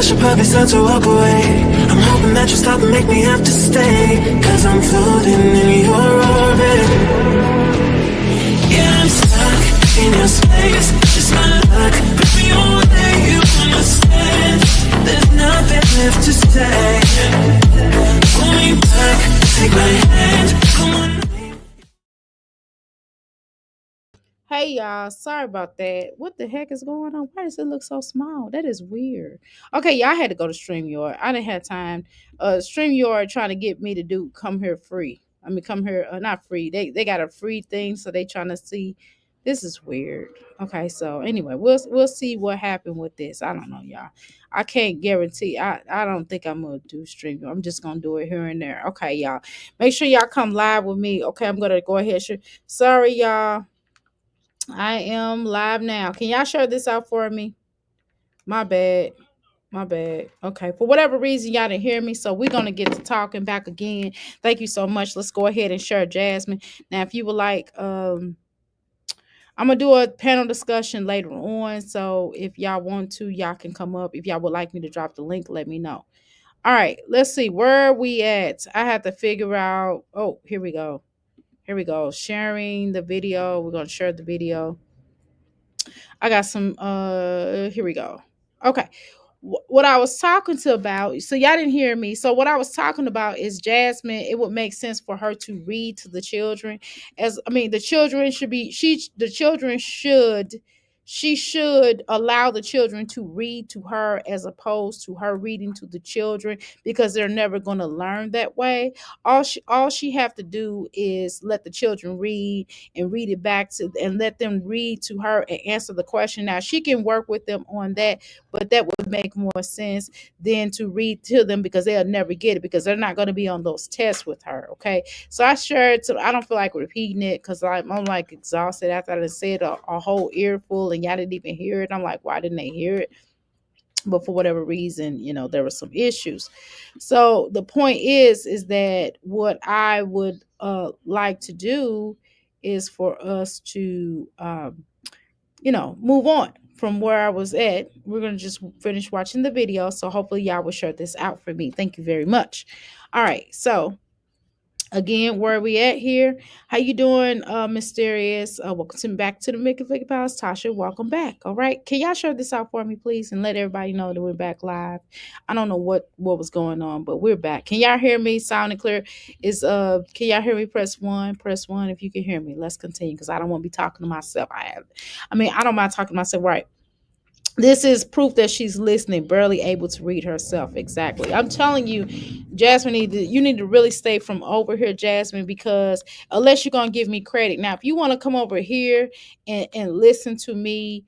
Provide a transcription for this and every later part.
I should probably start to walk away. I'm hoping that you stop and make me have to stay, cause I'm floating in your orbit. Yeah, I'm stuck in your space. Just my luck, put me away. You understand? There's nothing left to say. Pull me back, take my hand. Come on. Hey y'all, sorry about that. What the heck is going on? Why does it look so small? That is weird. Okay, y'all had to go to StreamYard. I didn't have time. StreamYard trying to get me to do come here free. I mean come here not free. They got a free thing, so they trying to see. This is weird. Okay, so anyway, we'll see what happened with this. I don't know, y'all. I can't guarantee. I don't think I'm gonna do StreamYard. I'm just gonna do it here and there. Okay, y'all. Make sure y'all come live with me. Okay, I'm gonna go ahead. Sorry, y'all. I am live now. Can y'all share this out for me? My bad. My bad. Okay. For whatever reason, y'all didn't hear me. So we're going to get to talking back again. Thank you so much. Let's go ahead and share Jasmine. Now, if you would like, I'm going to do a panel discussion later on. So if y'all want to, y'all can come up. If y'all would like me to drop the link, let me know. All right. Let's see. Where are we at? I have to figure out. Oh, here we go. Here we go. Sharing the video. We're going to share the video. I got some here we go. Okay. What I was talking to about, so y'all didn't hear me. So what I was talking about is Jasmine, it would make sense for her to read to the children. As I mean, the children should be the children should she should allow the children to read to her as opposed to her reading to the children because they're never going to learn that way. All she have to do is let the children read and read it back to and let them read to her and answer the question. Now she can work with them on that, but that would make more sense than to read to them because they'll never get it because they're not going to be on those tests with her. Okay. So I shared so I don't feel like repeating it because I'm like exhausted after I said a whole earful and y'all didn't even hear it. I'm like, why didn't they hear it? But for whatever reason, there were some issues. So the point is that what I would like to do is for us to move on from where I was at. We're going to just finish watching the video. So hopefully y'all will share this out for me. Thank you very much. All right. So again, where are we at here? How you doing, Mysterious? Welcome back to the Mickey Figgy Palace. Tasha, welcome back. All right. Can y'all share this out for me, please? And let everybody know that we're back live. I don't know what was going on, but we're back. Can y'all hear me? Sound and clear? Can y'all hear me? Press one. Press one if you can hear me. Let's continue because I don't want to be talking to myself. I don't mind talking to myself, right? This is proof that she's listening, barely able to read herself. Exactly. I'm telling you, Jasmine, you need to really stay from over here, Jasmine, because unless you're going to give me credit. Now, if you want to come over here and listen to me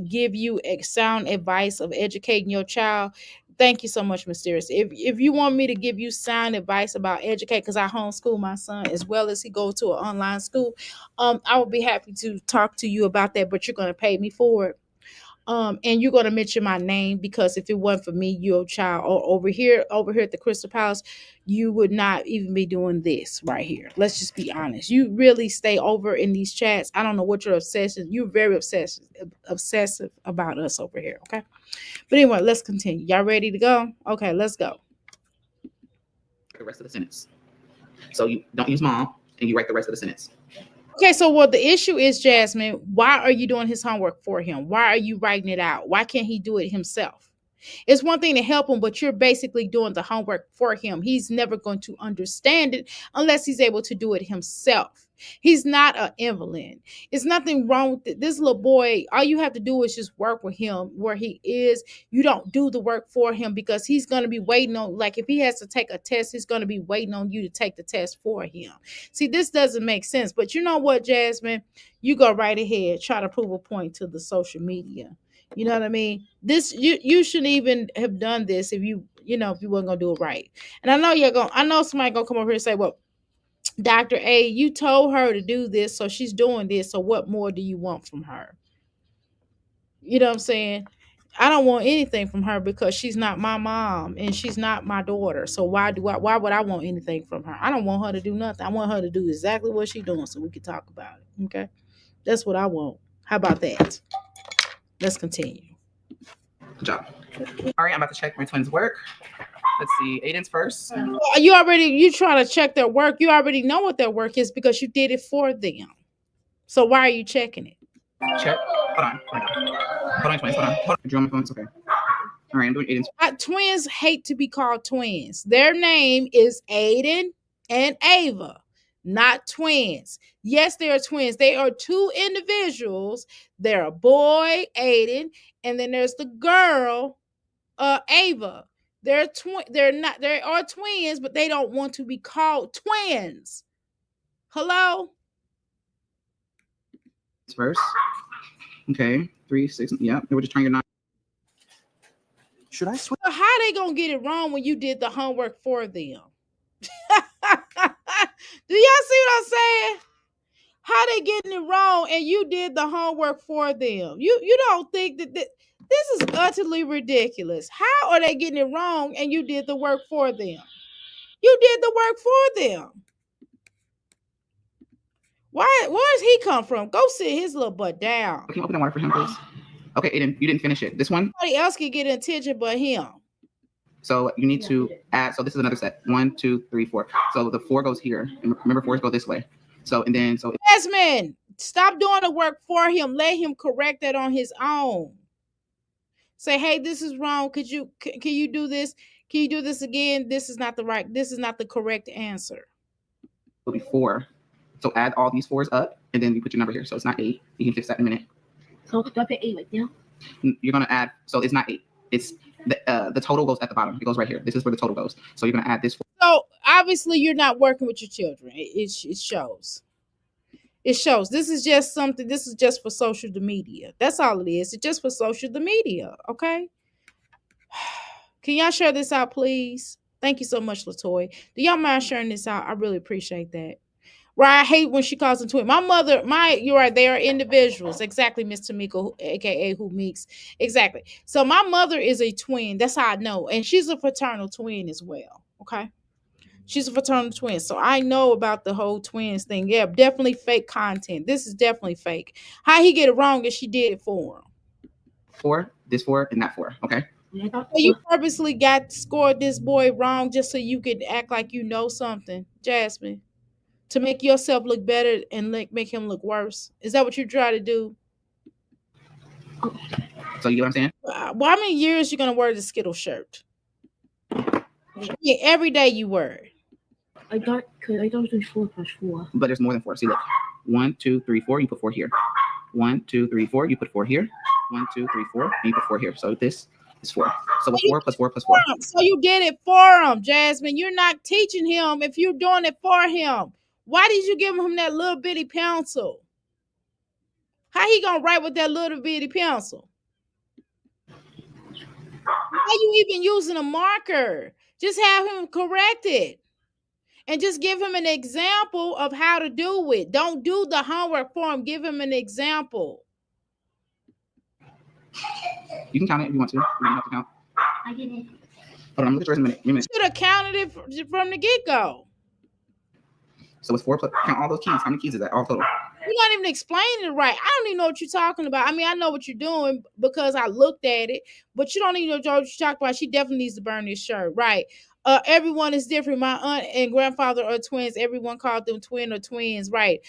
give you sound advice of educating your child, thank you so much, Mysterious. If you want me to give you sound advice about educate, because I homeschool my son as well as he goes to an online school, I will be happy to talk to you about that, but you're going to pay me for it. And you're going to mention my name because if it wasn't for me, your child, or over here at the Crystal Palace, you would not even be doing this right here. Let's just be honest. You really stay over in these chats. I don't know what your obsession. You're very obsessive about us over here. Okay. But anyway, let's continue. Y'all ready to go? Okay, let's go. The rest of the sentence. So you don't use mom and you write the rest of the sentence. Okay, so what the issue is, Jasmine, why are you doing his homework for him? Why are you writing it out? Why can't he do it himself? It's one thing to help him, but you're basically doing the homework for him. He's never going to understand it unless he's able to do it himself. He's not an invalid. It's nothing wrong with it. This little boy, all you have to do is just work with him where he is. You don't do the work for him because he's going to be waiting on, like if he has to take a test, he's going to be waiting on you to take the test for him. See, this doesn't make sense. But you know what, Jasmine? You go right ahead. Try to prove a point to the social media. You know what I mean? This you shouldn't even have done this if you weren't gonna do it right. And I know somebody gonna come over here and say, well, Dr. A, you told her to do this, so she's doing this. So what more do you want from her? You know what I'm saying? I don't want anything from her because she's not my mom and she's not my daughter. So why would I want anything from her? I don't want her to do nothing. I want her to do exactly what she's doing so we can talk about it. Okay? That's what I want. How about that? Let's continue. Good job. All right, I'm about to check my twins' work. Let's see, Aiden's first. You trying to check their work. You already know what their work is because you did it for them. So why are you checking it? Check. Hold on. Hold on, twins. Hold on. Drew on my phone. It's okay. All right, I'm doing Aiden's. Twins hate to be called twins. Their name is Aiden and Ava, not twins. Yes, they are twins. They are two individuals. They're a boy, Aiden, and then there's the girl, Ava. They're not. They are twins, but they don't want to be called twins. Hello. First. Okay, 3, 6. Yeah, they were just trying your 9. Should I switch? So how they gonna get it wrong when you did the homework for them? Do y'all see what I'm saying? How they getting it wrong and you did the homework for them? You don't think that this is utterly ridiculous. How are they getting it wrong and you did the work for them? You did the work for them. Where's he come from? Go sit his little butt down. Can you open the water for him, please? Okay, Aiden, you didn't finish it. This one. Nobody else can get attention but him. So you need to add. So this is another set. 1, 2, 3, 4. So the 4 goes here. And remember, 4s go this way. So and then so. Jasmine, stop doing the work for him. Let him correct that on his own. Say, hey, this is wrong. Can you do this? Can you do this again? This is not the correct answer. It'll be 4. So add all these 4s up, and then you put your number here. So it's not 8. You can fix that in a minute. So do I put 8 right now? You're gonna add. So it's not 8. It's the total goes at the bottom. It goes right here. This is where the total goes. So you're gonna add this. So obviously you're not working with your children. It shows. It shows. This is just something. This is just for social media. That's all it is. It's just for social media. Okay. Can y'all share this out, please? Thank you so much, LaToya. Do y'all mind sharing this out? I really appreciate that. Right, I hate when she calls them twins. You're right, they are individuals. Exactly, Miss Tamika, aka Who Meeks. Exactly. So my mother is a twin. That's how I know. And she's a fraternal twin as well. Okay. She's a fraternal twin. So I know about the whole twins thing. Yeah, definitely fake content. This is definitely fake. How he get it wrong is she did it for him. 4, this 4, and that 4. Okay. So you purposely scored this boy wrong just so you could act like you know something, Jasmine. To make yourself look better and make him look worse. Is that what you try to do? So you know what I'm saying? Well, how many years you gonna wear the Skittle shirt? Yeah, every day you wear it. I thought it was 4 plus 4. But there's more than 4. See, look. 1, 2, 3, 4. You put 4 here. 1, 2, 3, 4. You put 4 here. 1, 2, 3, 4. And you put 4 here. So this is 4. So it's 4 plus 4 plus 4. So you did it for him, Jasmine. You're not teaching him if you're doing it for him. Why did you give him that little bitty pencil? How he gonna write with that little bitty pencil? Why you even using a marker? Just have him correct it. And just give him an example of how to do it. Don't do the homework for him. Give him an example. You can count it if you want to. You don't have to count. I didn't. Hold on, look at yours in a minute. You should have counted it from the get-go. So it's 4 plus. Count all those keys. How many keys is that? All total. You're not even explaining it right. I don't even know what you're talking about. I mean, I know what you're doing because I looked at it, but you don't even know what you're talking about. She definitely needs to burn this shirt, right? Everyone is different. My aunt and grandfather are twins. Everyone called them twin or twins, right?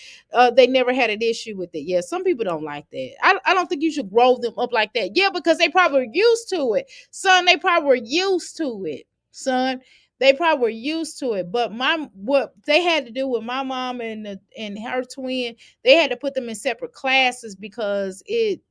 They never had an issue with it. Yeah, some people don't like that. I don't think you should grow them up like that. Yeah, because they probably were used to it. Son, they probably were used to it. Son, they probably were used to it. But what they had to do with my mom and her twin, they had to put them in separate classes because it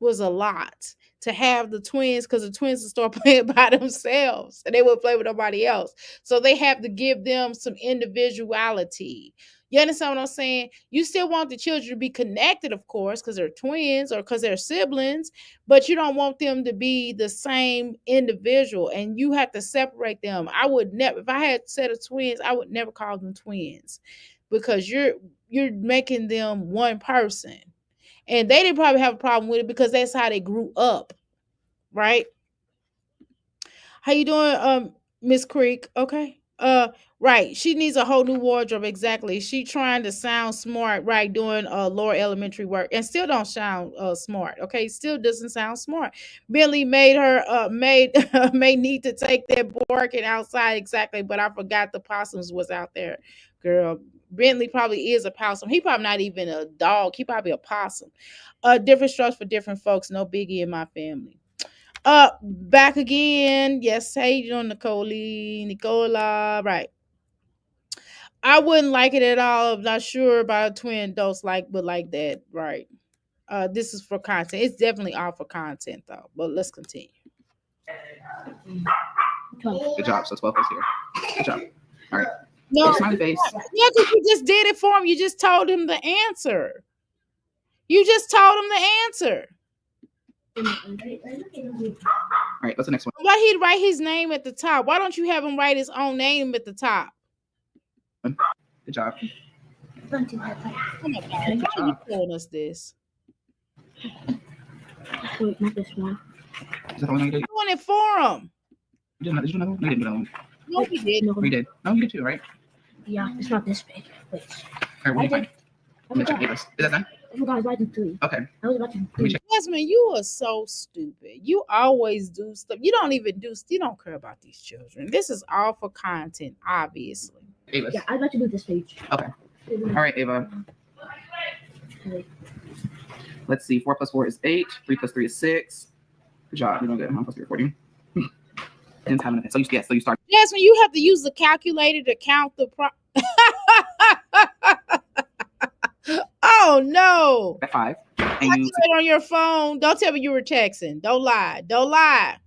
was a lot to have the twins, because the twins would start playing by themselves and they would play with nobody else. So they have to give them some individuality. You understand what I'm saying? You still want the children to be connected, of course, because they're twins or because they're siblings, but you don't want them to be the same individual, and you have to separate them. I would never, if I had a set of twins, I would never call them twins, because you're making them one person. And they didn't probably have a problem with it because that's how they grew up, right? How you doing, Miss Creek? Okay. Right. She needs a whole new wardrobe. Exactly. She trying to sound smart, right? Doing lower elementary work and still don't sound smart. Okay, still doesn't sound smart. Billy made her made may need to take that barking outside exactly, but I forgot the possums was out there, girl. Bentley probably is a possum. He probably not even a dog. He probably a possum. Different strokes for different folks. No biggie in my family. Back again. Yes, hey, you doing, Nicola, right. I wouldn't like it at all. I'm not sure about twin adults but like that, right? This is for content. It's definitely all for content though. But let's continue. Good job. So 12 is here. Good job. All right. No, Smiley face. yeah, because you just did it for him. You just told him the answer. You just told him the answer. All right. What's the next one? Why he'd write his name at the top? Why don't you have him write his own name at the top? Good job. Come on, guys. Why are you showing us this? Wait, not this one. Is that the one you did? I want it for him. Did you do another one? No, you didn't do another one. No, he did. No, You did. No, you did too, right? yeah, it's not this big. Wait. All right, what do you I find? Oh my Let me check. god. Is that done? Oh my god, I was writing 3. Okay. I was writing Let me 3. check. Jasmine, you are so stupid. You always do stuff. You don't care about these children. This is all for content, obviously. Ava. Yeah, I'd like to do this page. Okay. All right, Ava. Wait. Let's see. 4 plus 4 is 8. 3 plus 3 is 6. Good job. You're doing good. 1 plus 3 is 40. Didn't have anything. So you start. Jasmine, you have to use the calculator to count the Oh no. at 5. And you Calculate on your phone. Don't tell me you were texting. Don't lie. Don't lie.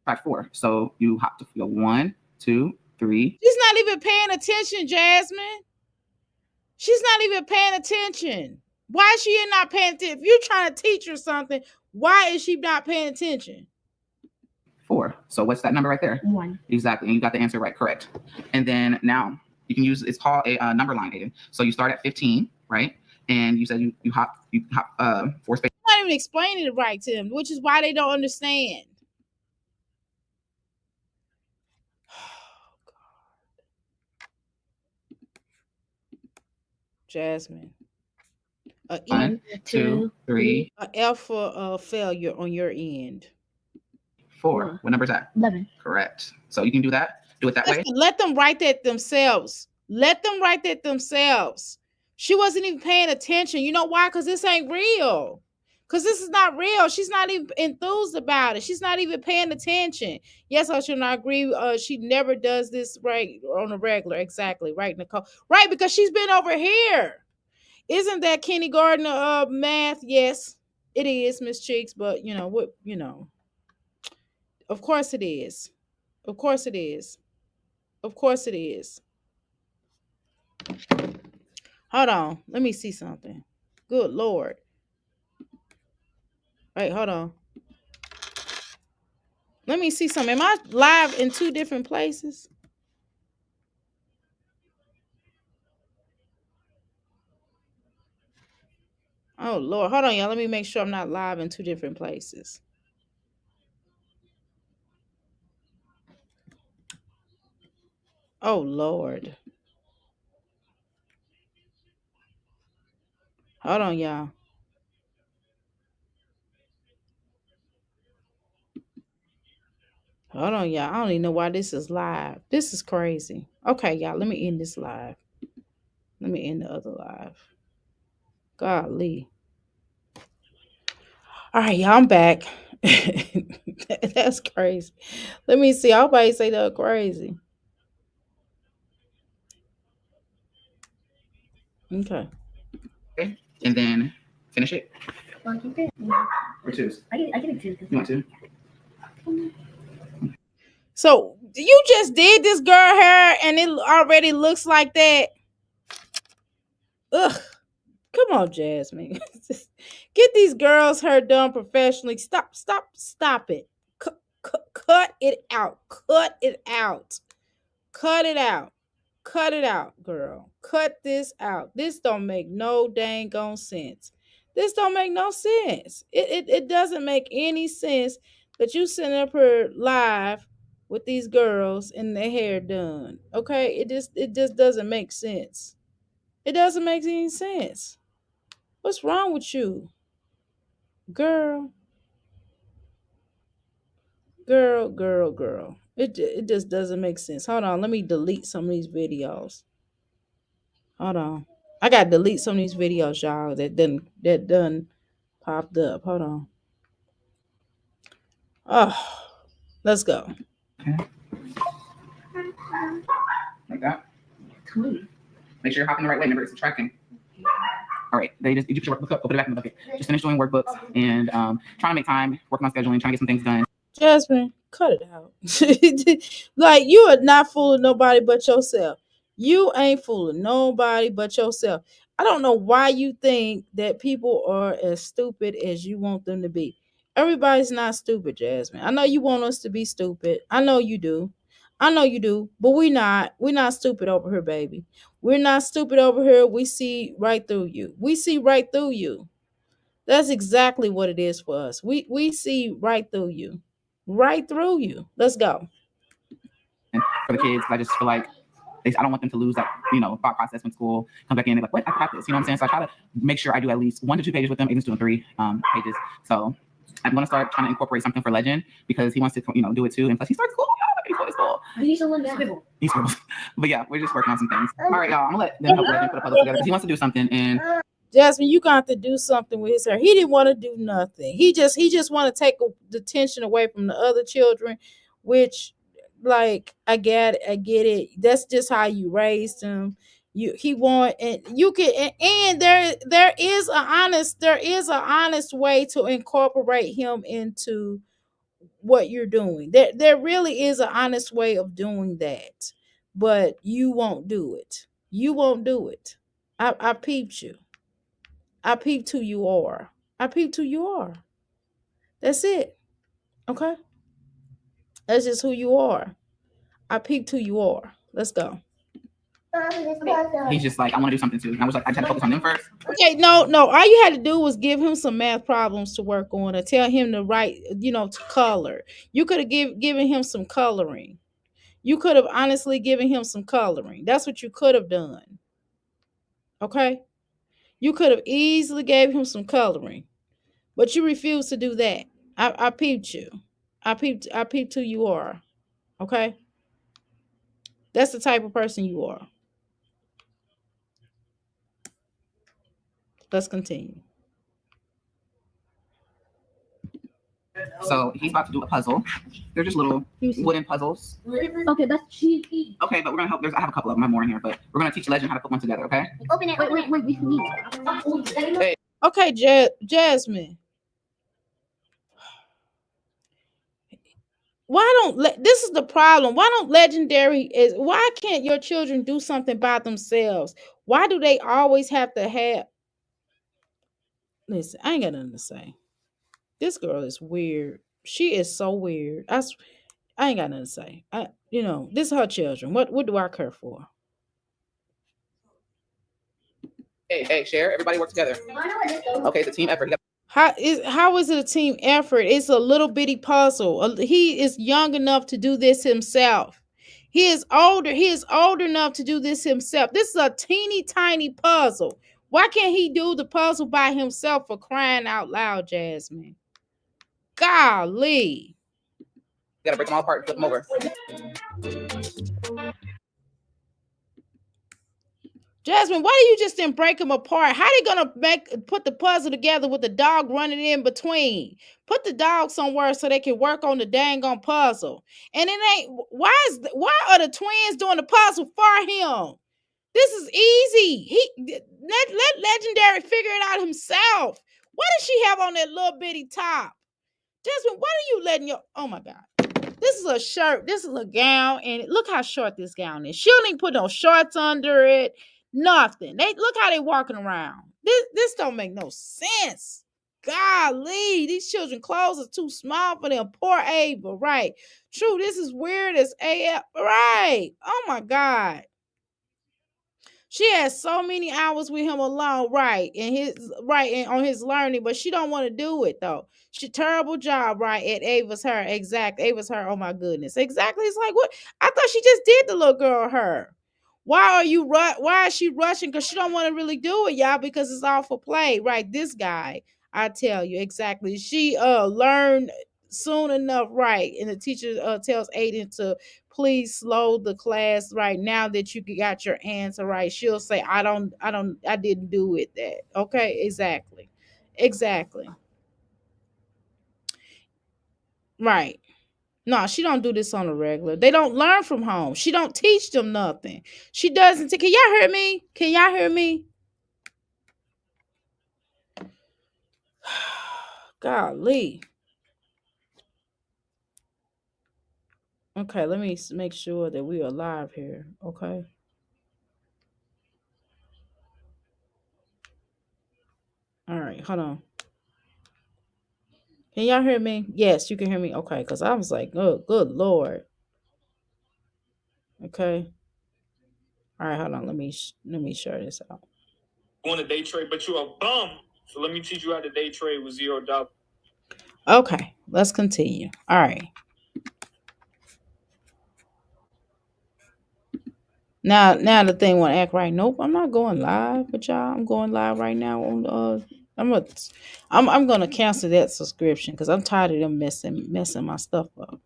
subtract 4. So you have to go 1, 2, 3. She's not even paying attention, Jasmine. She's not even paying attention. Why is she not paying attention? If you're trying to teach her something, why is she not paying attention? 4. So what's that number right there? 1. Exactly. And you got the answer right. Correct. And then now you can use, it's called a number line, Aiden. So you start at 15, right? And you said you hop 4 spaces. I'm not even explaining it right to them, which is why they don't understand. Jasmine. A E, 1, 2, 3, a F for failure on your end. 4. What number is that? 11. Correct. So you can do that. Do it that way. Listen, let them write that themselves. Let them write that themselves. She wasn't even paying attention. You know why? Because this ain't real. Because this is not real. She's not even enthused about it. She's not even paying attention. Yes, I should not agree. She never does this right on a regular. Exactly. Right, Nicole. Right, because she's been over here. Isn't that kindergarten math? Yes, it is, Miss Cheeks. But you know what? You know, of course it is. Of course it is. Of course it is. Hold on. Let me see something. Good Lord. Wait, hold on. Let me see something. Am I live in 2 different places? Oh, Lord. Hold on, y'all. Let me make sure I'm not live in 2 different places. Oh, Lord. Hold on, y'all. Hold on, y'all. I don't even know why this is live. This is crazy. Okay, y'all. Let me end this live. Let me end the other live. Golly. All right, y'all. I'm back. That's crazy. Let me see. I hope I say that crazy. Okay. Okay. And then finish it. Well, I can do it. Or 2s. I can do You want to? So you just did this girl hair and it already looks like that. Ugh. Come on, Jasmine. Get these girls hair done professionally. Stop it. Cut it out. Cut it out. Cut it out. Cut it out, girl. Cut this out. This don't make no dang on sense. This don't make no sense. It doesn't make any sense that you sitting up here live with these girls and their hair done. Okay, it just doesn't make sense. It doesn't make any sense. What's wrong with you, girl? Girl. It just doesn't make sense. Hold on, let me delete some of these videos. Hold on, I gotta delete some of these videos, y'all. That done popped up. Hold on. Oh, let's go. Okay. Like that. Clean. Make sure you're hopping the right way. Remember, it's subtracting. All right. Did you put your workbook up? Go put it back in the bucket. Just finish doing workbooks and trying to make time, working on scheduling, trying to get some things done. Jasmine, cut it out. Like, you are not fooling nobody but yourself. You ain't fooling nobody but yourself. I don't know why you think that people are as stupid as you want them to be. Everybody's not stupid, Jasmine. I know you want us to be stupid. I know you do. But we're not. We're not stupid over here, baby. We're not stupid over here. We see right through you. We see right through you. That's exactly what it is for us. We see right through you. Right through you. Let's go. And for the kids, I just feel like I don't want them to lose that, thought process when school comes back in. They're like, what? I got this. You know what I'm saying? So I try to make sure I do at least 1 to 2 pages with them, even 2 and 3 pages. So I'm going to start trying to incorporate something for Legend because he wants to, do it too. And plus he starts school. He's going to school. He's the one that scribble. He scribbles. But yeah, we're just working on some things. All right, y'all. I'm going to let them help Legend put a puzzle together because he wants to do something. And Jasmine, you got to do something with his hair. He didn't want to do nothing. He just want to take the tension away from the other children, which, like, I get it. That's just how you raised him. He want, and you can, and there is an honest way to incorporate him into what you're doing. There really is an honest way of doing that, but you won't do it. You won't do it. I peeped you. I peeped who you are. I peeped who you are. That's it. Okay? That's just who you are. I peeped who you are. Let's go. he's just like, I want to do something too. And I was like, I tried to focus on them first. Okay, no. All you had to do was give him some math problems to work on or tell him to write, to color. You could have given him some coloring. You could have honestly given him some coloring. That's what you could have done. Okay? You could have easily gave him some coloring. But you refused to do that. I peeped you. I peeped who you are. Okay? That's the type of person you are. Let's continue. So he's about to do a puzzle. They're just little wooden puzzles. Okay, that's cheeky. Okay, but we're gonna help. I have a couple of them. I have more in here, but we're gonna teach Legend how to put one together. Okay. Open it. Wait. We need. Okay, Jasmine. This is the problem. Why don't why can't your children do something by themselves? Why do they always have to have? Listen, I ain't got nothing to say. This girl is weird. She is so weird. I ain't got nothing to say. This is her children. What do I care for? Hey, share. Everybody work together. Okay, it's a team effort. How is it a team effort? It's a little bitty puzzle. He is young enough to do this himself. He is old enough to do this himself. This is a teeny tiny puzzle. Why can't he do the puzzle by himself, for crying out loud, Jasmine? Golly. You gotta break them all apart and flip them over. Jasmine, why do you just didn't break them apart? How they gonna put the puzzle together with the dog running in between? Put the dog somewhere so they can work on the dang on puzzle. And it ain't. Why are the twins doing the puzzle for him? This is easy. Let Legendary figure it out himself. What does she have on that little bitty top? Jasmine, what are you letting oh my God. This is a shirt. This is a gown. And look how short this gown is. She don't even put no shorts under it. Nothing. Look how they walking around. This don't make no sense. Golly, these children clothes are too small for them. Poor Ava, right? True, this is weird as AF, right? Oh my God. She has so many hours with him alone, right? And on his learning, but she don't want to do it though. She terrible job, right? At Ava's her. Exactly. Ava's her. Oh my goodness. Exactly. It's like what I thought she just did the little girl her. Why is she rushing? Because she don't want to really do it, y'all, because it's all for play, right? This guy, I tell you, exactly. She learned soon enough, right? And the teacher tells Aiden to please slow the class right now that you got your answer right. She'll say, I didn't do it that. Okay, exactly. Exactly. Right. No, she don't do this on a regular. They don't learn from home. She don't teach them nothing. She doesn't. Can y'all hear me? Can y'all hear me? Golly. Okay, let me make sure that we are live here. Okay. All right, hold on. Can y'all hear me? Yes, you can hear me. Okay, because I was like, oh, good Lord. Okay. All right, hold on. Let me share this out. Want to day trade, but you're a bum. So let me teach you how to day trade with $0. Okay, let's continue. All right. Now the thing want to act right. Nope, I'm not going live with y'all. I'm going live right now on I'm gonna cancel that subscription because I'm tired of them messing my stuff up.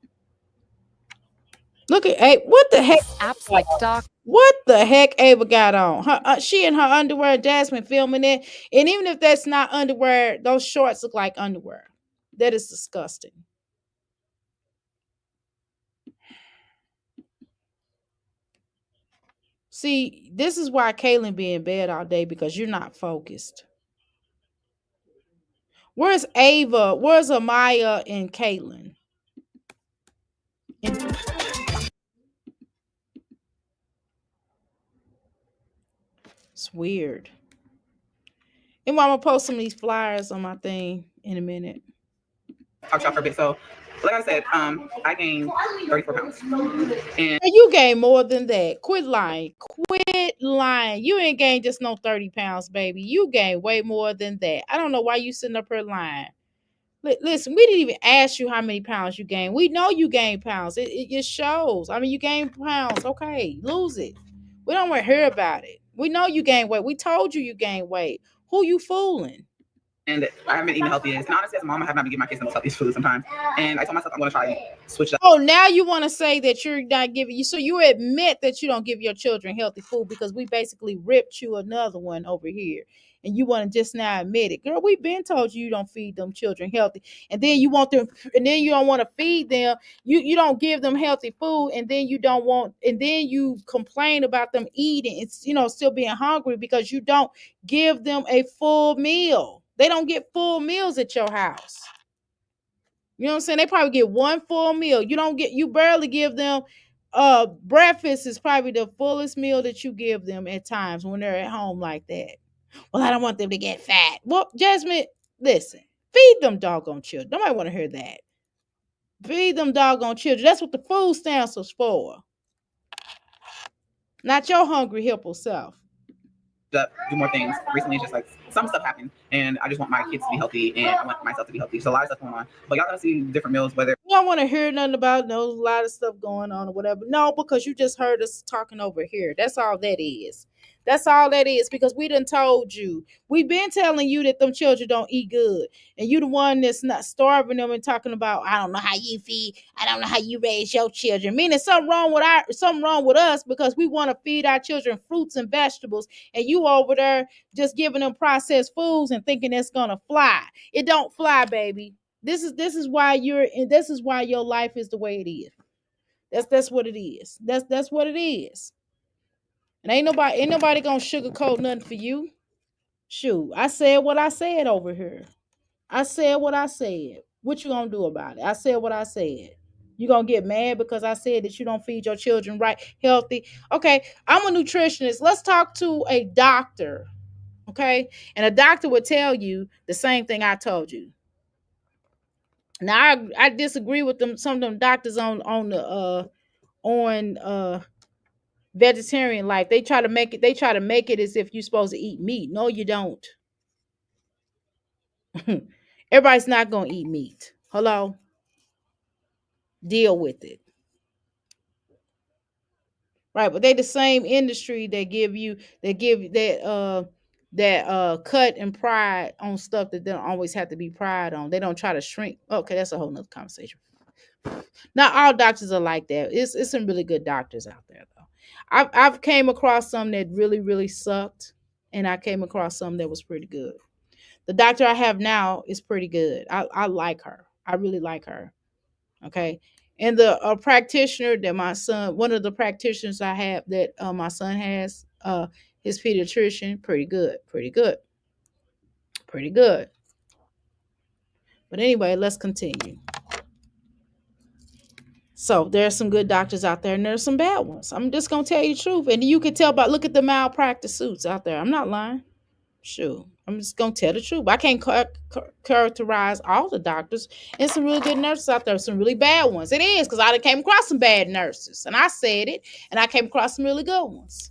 Look at what the heck? Apps like Doc. What the heck Ava got on? She in her underwear, Jasmine filming it. And even if that's not underwear, those shorts look like underwear. That is disgusting. See, this is why Kaylin be in bed all day because you're not focused. Where's Ava? Where's Amaya and Caitlin? It's weird. And I'm gonna post some of these flyers on my thing in a minute. Talk shop for a bit. So, like I said, I gained 34 pounds. And You gained more than that. Quit lying. Quit lying. You ain't gained just no 30 pounds, baby. You gained way more than that. I don't know why you sitting up here lying. Listen, we didn't even ask you how many pounds you gained. We know you gained pounds. It shows. I mean, you gained pounds. Okay, lose it. We don't want to hear about it. We know you gained weight. We told you gained weight. Who you fooling? and I haven't been eating healthiest. And honestly, as a mom, I have not been giving my kids the healthiest food sometimes. And I told myself I'm going to try and switch it up. Oh, now you want to say that you're not giving you. So you admit that you don't give your children healthy food because we basically ripped you another one over here. And you want to just now admit it. Girl, we've been told you don't feed them children healthy. And then you want them, and then you don't want to feed them. You don't give them healthy food, and then you don't want, and then you complain about them eating. It's, still being hungry because you don't give them a full meal. They don't get full meals at your house. You know what I'm saying? They probably get one full meal. You barely give them breakfast is probably the fullest meal that you give them at times when they're at home like that. Well, I don't want them to get fat. Well, Jasmine, listen, feed them doggone children. Nobody want to hear that. Feed them doggone children. That's what the food stamps was for. Not your hungry hippo self. Do more things. Recently, it's just like some stuff happened, and I just want my kids to be healthy, and I want myself to be healthy. So a lot of stuff going on, but y'all gonna see different meals. Whether you don't want to hear nothing about a lot of stuff going on or whatever. No, because you just heard us talking over here. That's all that is. That's all that is, because we done told you. We've been telling you that them children don't eat good. And you the one that's not starving them and talking about, I don't know how you feed, I don't know how you raise your children. Meaning something wrong with us because we want to feed our children fruits and vegetables. And you over there just giving them processed foods and thinking it's gonna fly. It don't fly, baby. This is why your life is the way it is. That's what it is. That's what it is. And ain't nobody gonna sugarcoat nothing for you. Shoot, I said what I said over here. I said what I said. What you gonna do about it? I said what I said. You gonna get mad because I said that you don't feed your children right, healthy? Okay, I'm a nutritionist. Let's talk to a doctor. Okay, and a doctor would tell you the same thing I told you. Now I disagree with them. Some of them doctors on vegetarian life. They try to make it as if you're supposed to eat meat. No, you don't. Everybody's not gonna eat meat. Hello? Deal with it. Right, but they the same industry that cut and pride on stuff that they don't always have to be pride on. They don't try to shrink. Okay, that's a whole nother conversation. Not all doctors are like that. It's some really good doctors out there though. I've came across some that really, really sucked, and I came across some that was pretty good. The doctor I have now is pretty good. I like her. I really like her. Okay. And the practitioner that my son, one of the practitioners I have that my son has, his pediatrician, pretty good, pretty good, pretty good. But anyway, let's continue. So there's some good doctors out there, and there's some bad ones. I'm just gonna tell you the truth, and you can tell by look at the malpractice suits out there. I'm not lying. Sure. I'm just gonna tell the truth. I can't characterize all the doctors, and some really good nurses out there, some really bad ones. It is because I done came across some bad nurses, and I said it, and I came across some really good ones.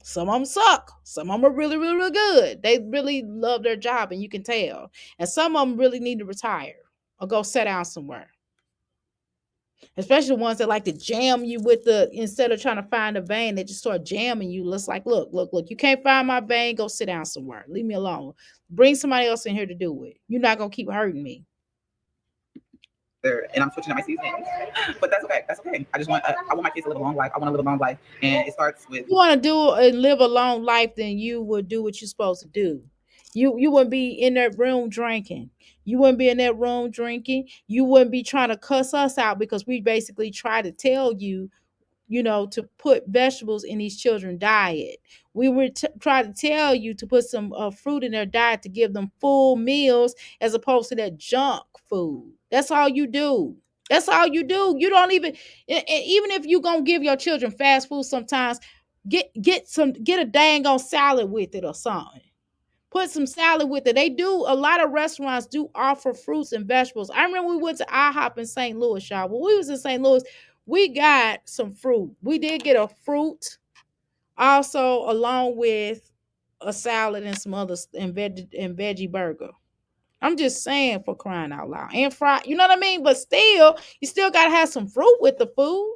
Some of them suck. Some of them are really, really, really good. They really love their job, and you can tell. And some of them really need to retire or go sit down somewhere. Especially the ones that like to jam you with instead of trying to find a vein, they just start jamming you. It's like, look, you can't find my vein, go sit down somewhere. Leave me alone. Bring somebody else in here to do it. You're not going to keep hurting me. And I'm switching up my seasonings, but that's okay. That's okay. I want my kids to live a long life. I want to live a long life, and it starts with. You want to do and live a long life, then you would do what you're supposed to do. You wouldn't be in that room drinking. You wouldn't be in that room drinking. You wouldn't be trying to cuss us out because we basically try to tell you, to put vegetables in these children's diet. We would try to tell you to put some fruit in their diet to give them full meals as opposed to that junk food. That's all you do. That's all you do. You don't even if you're going to give your children fast food sometimes, get a dang on salad with it or something. Put some salad with it. A lot of restaurants do offer fruits and vegetables. I remember we went to IHOP in St. Louis, y'all. When we was in St. Louis, we got some fruit. We did get a fruit also along with a salad and some other and veggie burger. I'm just saying, for crying out loud. And fry, you know what I mean? But still, you still got to have some fruit with the food.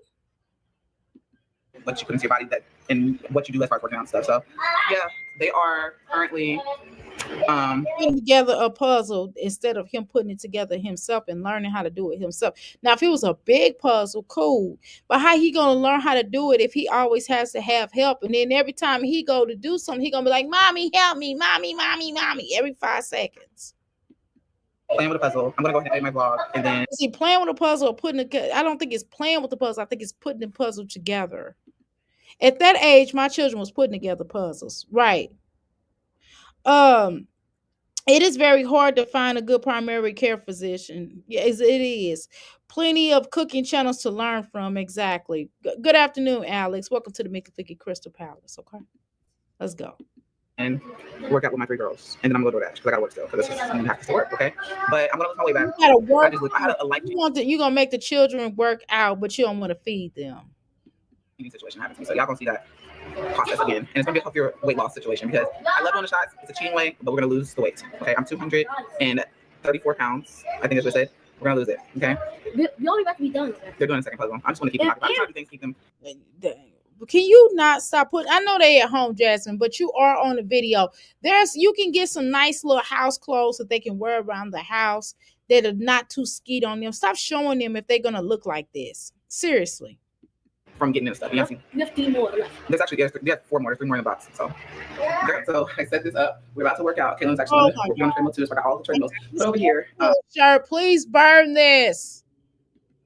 What you put into your body and what you do as far as working on stuff. So yeah, they are currently putting together a puzzle instead of him putting it together himself and learning how to do it himself. Now, if it was a big puzzle, cool. But how he gonna learn how to do it if he always has to have help? And then every time he go to do something, he gonna be like, "Mommy, help me, mommy, every 5 seconds. Playing with a puzzle. I'm gonna go ahead and edit my vlog, and then is he playing with a puzzle or I don't think it's playing with the puzzle. I think it's putting the puzzle together. At that age, my children was putting together puzzles, right? It is very hard to find a good primary care physician. Yes, it is. Plenty of cooking channels to learn from. Exactly. Good afternoon, Alex. Welcome to the Mickey Vicky Crystal Palace. Okay, let's go. And work out with my 3 girls, and then I'm gonna go to that because I gotta work still. Because this has to work, okay? But I'm gonna lose my way back. You gotta work. I had a life. You're gonna make the children work out, but you don't want to feed them. Situation happens to me, so y'all gonna see that process again, and it's gonna be a healthier weight loss situation because I love doing the shots. It's a cheating way, but we're gonna lose the weight. Okay, I'm 234 pounds. I think that's what I said. We're gonna lose it. Okay. We only got to be done. They're doing a second puzzle. I just want to keep them occupied. I'm trying to do things, keep them. Can you not stop putting? I know they at home, Jasmine, but you are on the video. You can get some nice little house clothes that they can wear around the house that are not too skeet on them. Stop showing them if they're gonna look like this. Seriously. From getting into stuff. You have 3 more left. There's actually 4 more. 3 more in the box. So I set this up. We're about to work out. Caitlin's actually on the treadmill too, so I got all the treadmills. But over here, sure, please burn this.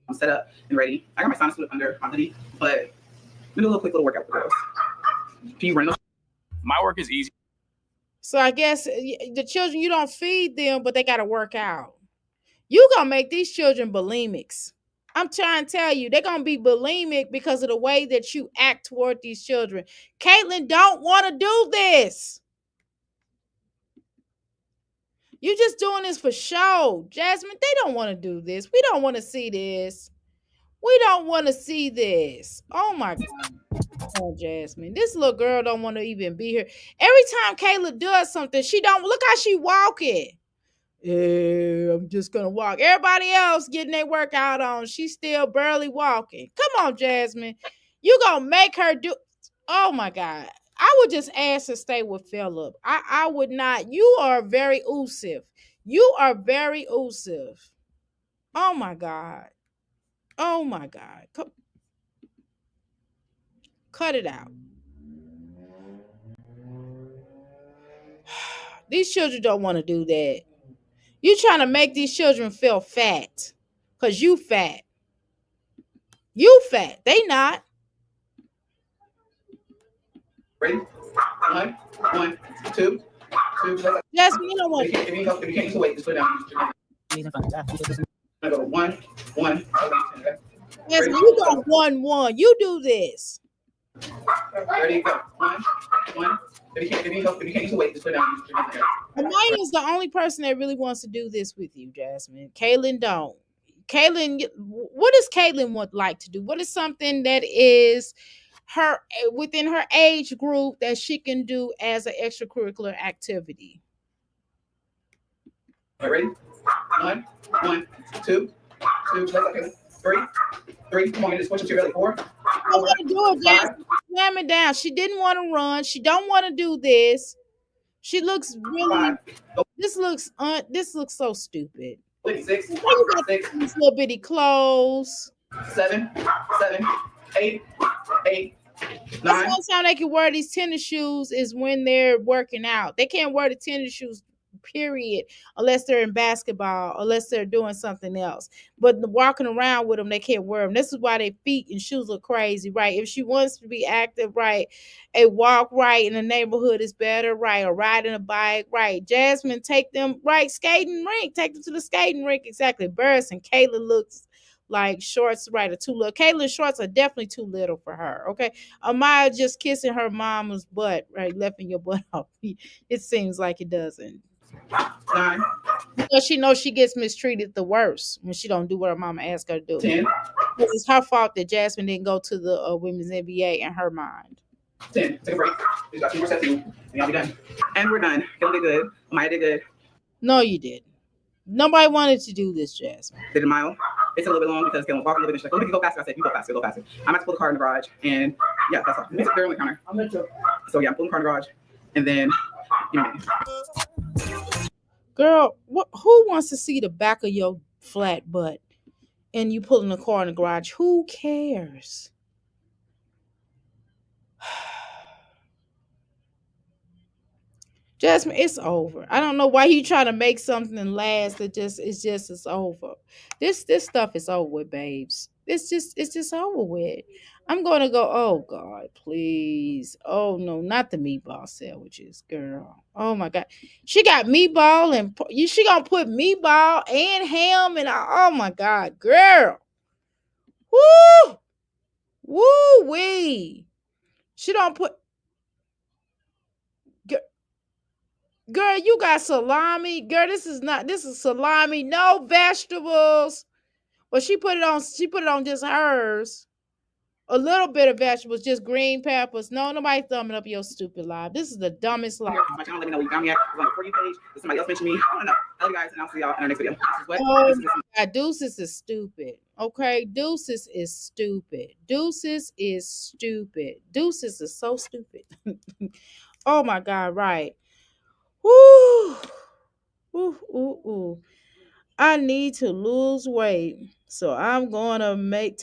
I'm set up and ready. I got my sauna suit underneath, but we do a quick little workout with the girls. Can you run those? My work is easy. So I guess the children, you don't feed them, but they got to work out. You gonna make these children bulimics. I'm trying to tell you, they're going to be bulimic because of the way that you act toward these children. Caitlin don't want to do this. You're just doing this for show. Jasmine, they don't want to do this. We don't want to see this. We don't want to see this. Oh, my God. Oh, Jasmine, this little girl don't want to even be here. Every time Kayla does something, she don't look how she walking. Yeah, I'm just gonna walk. Everybody else getting their workout on. She's still barely walking. Come on, Jasmine. You gonna make her do. Oh my God. I would just ask to stay with Philip. I would not. You are very elusive. You are very elusive. Oh my God. Oh my God. Cut it out. These children don't want to do that. You trying to make these children feel fat. Cause you fat. You fat. They not. Ready? One, two. Jasmine, you don't want If you can't use the weight, just put it down. I go one. Jasmine, you go 1-1. You do this. Ready? Go. One. If you can't use the weight, just put it down. Amaya's the only person that really wants to do this with you, Jasmine. Kaylin don't. Kaylin, what does Kaylin like to do? What is something that is her within her age group that she can do as an extracurricular activity? Ready? One, two. Three. Come on, you just push it to your belly. 4. I want to do it, Jasmine. Slam it down. She didn't want to run. She don't want to do this. She looks really. 5. This looks so stupid. 6. These little bitty clothes. 7. 8. 9. That's the only time they can wear these tennis shoes is when they're working out. They can't wear the tennis shoes, period, unless they're in basketball, unless they're doing something else. But walking around with them, they can't wear them. This is why their feet and shoes look crazy, right? If she wants to be active, right, a walk right in the neighborhood is better, right, or riding a bike, right. Jasmine, take them, right, skating rink, take them to the skating rink, exactly. Burris and Kayla looks like shorts, right, are too little. Kayla's shorts are definitely too little for her, okay? Amaya just kissing her mama's butt, right, lifting your butt off. It seems like it doesn't. 9. Because she knows she gets mistreated the worst when she don't do what her mama asked her to do. 10. It's her fault that Jasmine didn't go to the women's NBA in her mind. 10. Take a break. We got 2 more sets and y'all be done. And we're done. Kayla did good. Maya did good. No, you didn't. Nobody wanted to do this, Jasmine. Did a mile. It's a little bit long because Kayla walked a little bit. She's like, oh, you go faster. I said, you go faster. I'm about to pull the car in the garage. And yeah, that's all. They're on the counter. So yeah, I'm pulling the car in the garage. And then, you know. Girl, who wants to see the back of your flat butt and you pulling the car in the garage? Who cares? Jasmine, it's over. I don't know why you trying to make something last. It's over. This stuff is over with, babes. It's just over with. I'm gonna go. Oh God, please. Oh no, not the meatball sandwiches, girl. Oh my God, she got meatball and she gonna put meatball and ham and oh my God, girl. Woo wee. She don't put. Girl, you got salami. Girl, this is salami. No vegetables. Well, she put it on just hers. A little bit of vegetables, just green peppers. No, nobody thumbing up your stupid live. This is the dumbest live. My channel, let me know what you found me at. On the For You page. If somebody else mentioned me, I don't know. I love you guys, and I'll see y'all in our next video. Oh my God, Deuces is stupid. Okay, Deuces is stupid. Deuces is stupid. Deuces is so stupid. Oh my God, right. Ooh. I need to lose weight. So I'm gonna make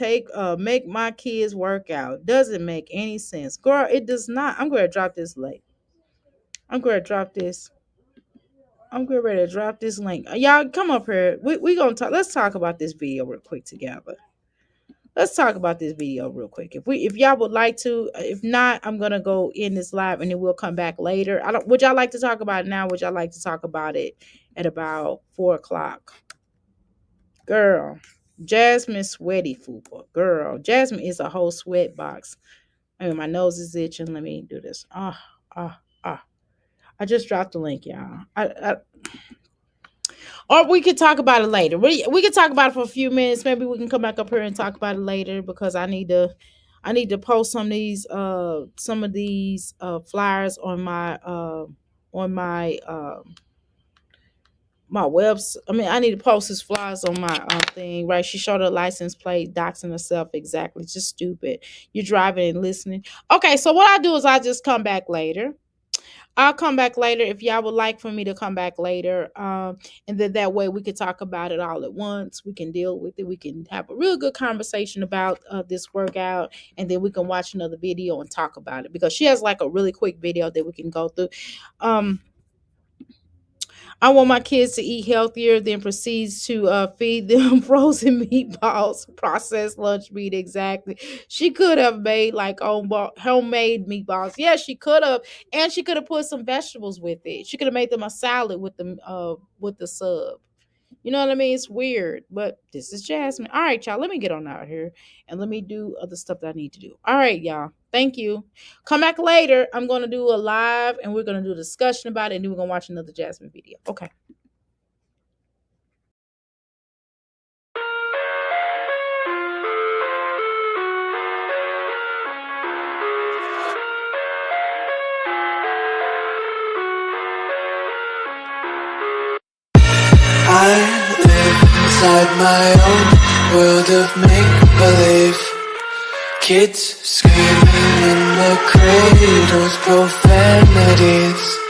my kids work out. Doesn't make any sense. Girl, it does not. I'm gonna drop this link. I'm gonna drop this. I'm getting ready to drop this link. Y'all come up here. We gonna talk. Let's talk about this video real quick together. Let's talk about this video real quick. If y'all would like to, if not, I'm gonna go in this live and then we'll come back later. Would y'all like to talk about it now? Would y'all like to talk about it at about 4:00? Girl, Jasmine sweaty fupa. Girl, Jasmine is a whole sweat box. I mean, my nose is itching. Let me do this. I just dropped the link, y'all. Or we could talk about it later. We could talk about it for a few minutes. Maybe we can come back up here and talk about it later because I need to I need to post some of these flyers on my my webs. I mean, I need to post his flyers on my thing, right? She showed her license plate, doxing herself. Exactly, just stupid. You're driving and listening. Okay, so what I do is I just come back later. I'll come back later if y'all would like for me to come back later. And then that way we can talk about it all at once. We can deal with it. We can have a real good conversation about this workout. And then we can watch another video and talk about it. Because she has like a really quick video that we can go through. I want my kids to eat healthier, then proceeds to feed them frozen meatballs, processed lunch meat. Exactly. She could have made like homemade meatballs. Yeah, she could have, and she could have put some vegetables with it. She could have made them a salad with the sub. You know what I mean? It's weird, but this is Jasmine. All right, y'all. Let me get on out here and let me do other stuff that I need to do. All right, y'all. Thank you. Come back later. I'm going to do a live and we're going to do a discussion about it. And then we're going to watch another Jasmine video. Okay. I live inside my own world of make-believe. Kids screaming in the cradles, profanities.